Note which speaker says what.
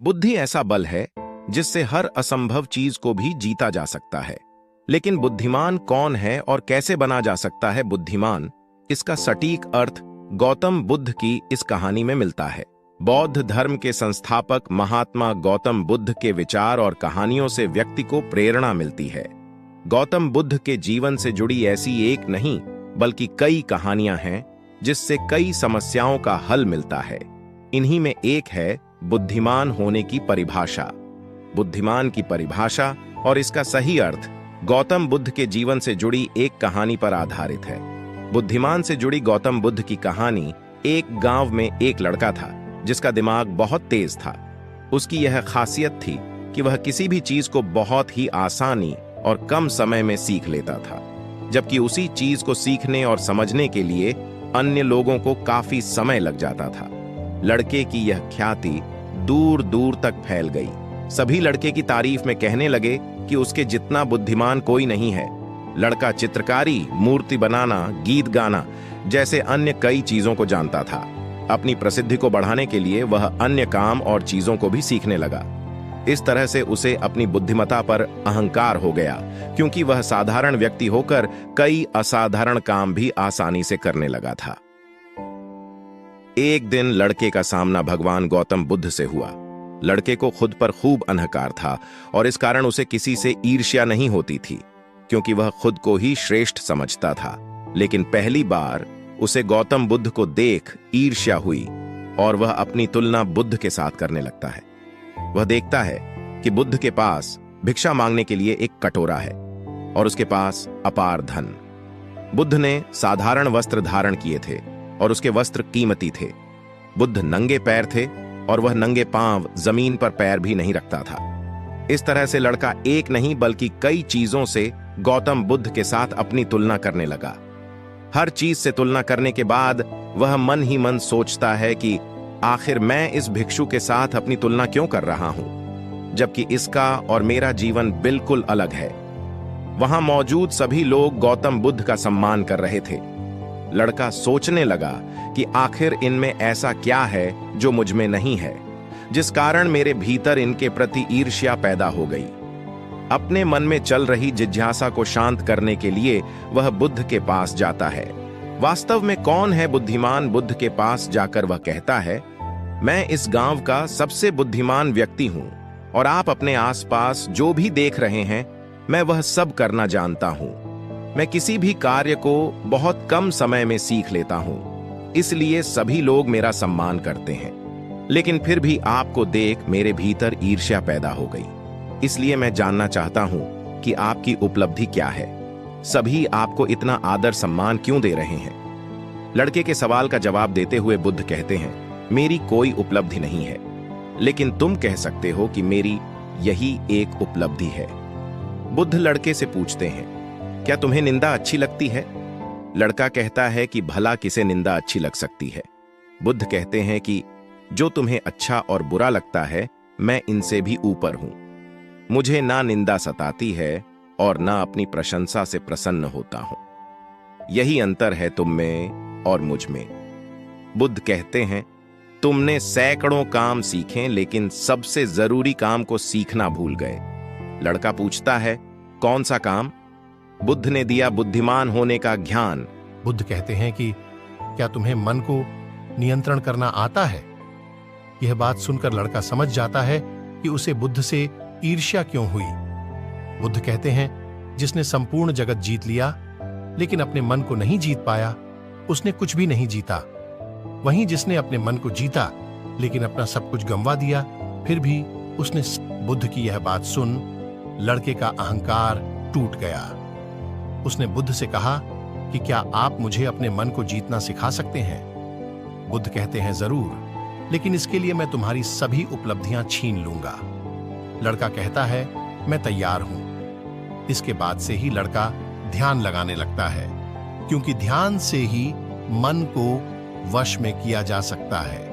Speaker 1: बुद्धि ऐसा बल है जिससे हर असंभव चीज को भी जीता जा सकता है। लेकिन बुद्धिमान कौन है और कैसे बना जा सकता है बुद्धिमान, इसका सटीक अर्थ गौतम बुद्ध की इस कहानी में मिलता है। बौद्ध धर्म के संस्थापक महात्मा गौतम बुद्ध के विचार और कहानियों से व्यक्ति को प्रेरणा मिलती है। गौतम बुद्ध के जीवन से जुड़ी ऐसी एक नहीं बल्कि कई कहानियां हैं जिससे कई समस्याओं का हल मिलता है। इन्हीं में एक है बुद्धिमान होने की परिभाषा। बुद्धिमान की परिभाषा और इसका सही अर्थ गौतम बुद्ध के जीवन से जुड़ी एक कहानी पर आधारित है। बुद्धिमान से जुड़ी गौतम बुद्ध की कहानी, एक गांव में एक लड़का था जिसका दिमाग बहुत तेज था। उसकी यह खासियत थी कि वह किसी भी चीज को बहुत ही आसानी और कम समय में सीख लेता था, जबकि उसी चीज को सीखने और समझने के लिए अन्य लोगों को काफी समय लग जाता था। लड़के की यह ख्याति दूर दूर तक फैल गई। सभी लड़के की तारीफ में कहने लगे कि उसके जितना बुद्धिमान कोई नहीं है। लड़का चित्रकारी, मूर्ति बनाना, गीत गाना जैसे अन्य कई चीजों को जानता था। अपनी प्रसिद्धि को बढ़ाने के लिए वह अन्य काम और चीजों को भी सीखने लगा। इस तरह से उसे अपनी बुद्धिमत्ता पर अहंकार हो गया, क्योंकि वह साधारण व्यक्ति होकर कई असाधारण काम भी आसानी से करने लगा था। एक दिन लड़के का सामना भगवान गौतम बुद्ध से हुआ। लड़के को खुद पर खूब अहंकार था और इस कारण उसे किसी से ईर्ष्या नहीं होती थी, क्योंकि वह खुद को ही श्रेष्ठ समझता था। लेकिन पहली बार उसे गौतम बुद्ध को देख ईर्ष्या हुई और वह अपनी तुलना बुद्ध के साथ करने लगता है। वह देखता है कि बुद्ध के पास भिक्षा मांगने के लिए एक कटोरा है और उसके पास अपार धन। बुद्ध ने साधारण वस्त्र धारण किए थे और उसके वस्त्र कीमती थे। बुद्ध नंगे पैर थे और वह नंगे पांव जमीन पर पैर भी नहीं रखता था। इस तरह से लड़का एक नहीं बल्कि कई चीजों से गौतम बुद्ध के साथ अपनी तुलना करने लगा। हर चीज से तुलना करने के बाद वह मन ही मन सोचता है कि आखिर मैं इस भिक्षु के साथ अपनी तुलना क्यों कर रहा हूं, जबकि इसका और मेरा जीवन बिल्कुल अलग है। वहां मौजूद सभी लोग गौतम बुद्ध का सम्मान कर रहे थे। लड़का सोचने लगा कि आखिर इनमें ऐसा क्या है जो मुझ में नहीं है, जिस कारण मेरे भीतर इनके प्रति ईर्ष्या पैदा हो गई। अपने मन में चल रही जिज्ञासा को शांत करने के लिए वह बुद्ध के पास जाता है। वास्तव में कौन है बुद्धिमान? बुद्ध के पास जाकर वह कहता है, मैं इस गांव का सबसे बुद्धिमान व्यक्ति हूं और आप अपने आसपास जो भी देख रहे हैं मैं वह सब करना जानता हूं। मैं किसी भी कार्य को बहुत कम समय में सीख लेता हूं, इसलिए सभी लोग मेरा सम्मान करते हैं। लेकिन फिर भी आपको देख मेरे भीतर ईर्ष्या पैदा हो गई। इसलिए मैं जानना चाहता हूं कि आपकी उपलब्धि क्या है। सभी आपको इतना आदर सम्मान क्यों दे रहे हैं? लड़के के सवाल का जवाब देते हुए बुद्ध कहते हैं, मेरी कोई उपलब्धि नहीं है, लेकिन तुम कह सकते हो कि मेरी यही एक उपलब्धि है। बुद्ध लड़के से पूछते हैं, क्या तुम्हें निंदा अच्छी लगती है? लड़का कहता है कि भला किसे निंदा अच्छी लग सकती है। बुद्ध कहते हैं कि जो तुम्हें अच्छा और बुरा लगता है मैं इनसे भी ऊपर हूं। मुझे ना निंदा सताती है और ना अपनी प्रशंसा से प्रसन्न होता हूं। यही अंतर है तुम में और मुझ में। बुद्ध कहते हैं, तुमने सैकड़ों काम सीखे लेकिन सबसे जरूरी काम को सीखना भूल गए। लड़का पूछता है, कौन सा काम? बुद्ध ने दिया बुद्धिमान होने का ज्ञान।
Speaker 2: बुद्ध कहते हैं कि क्या तुम्हें मन को नियंत्रण करना आता है? यह बात सुनकर लड़का समझ जाता है कि उसे बुद्ध से ईर्ष्या क्यों हुई। बुद्ध कहते हैं, जिसने संपूर्ण जगत जीत लिया लेकिन अपने मन को नहीं जीत पाया, उसने कुछ भी नहीं जीता। वहीं जिसने अपने मन को जीता लेकिन अपना सब कुछ गंवा दिया, फिर भी उसने। बुद्ध की यह बात सुन लड़के का अहंकार टूट गया। उसने बुद्ध से कहा कि क्या आप मुझे अपने मन को जीतना सिखा सकते हैं? बुद्ध कहते हैं, जरूर, लेकिन इसके लिए मैं तुम्हारी सभी उपलब्धियां छीन लूंगा। लड़का कहता है, मैं तैयार हूं। इसके बाद से ही लड़का ध्यान लगाने लगता है, क्योंकि ध्यान से ही मन को वश में किया जा सकता है।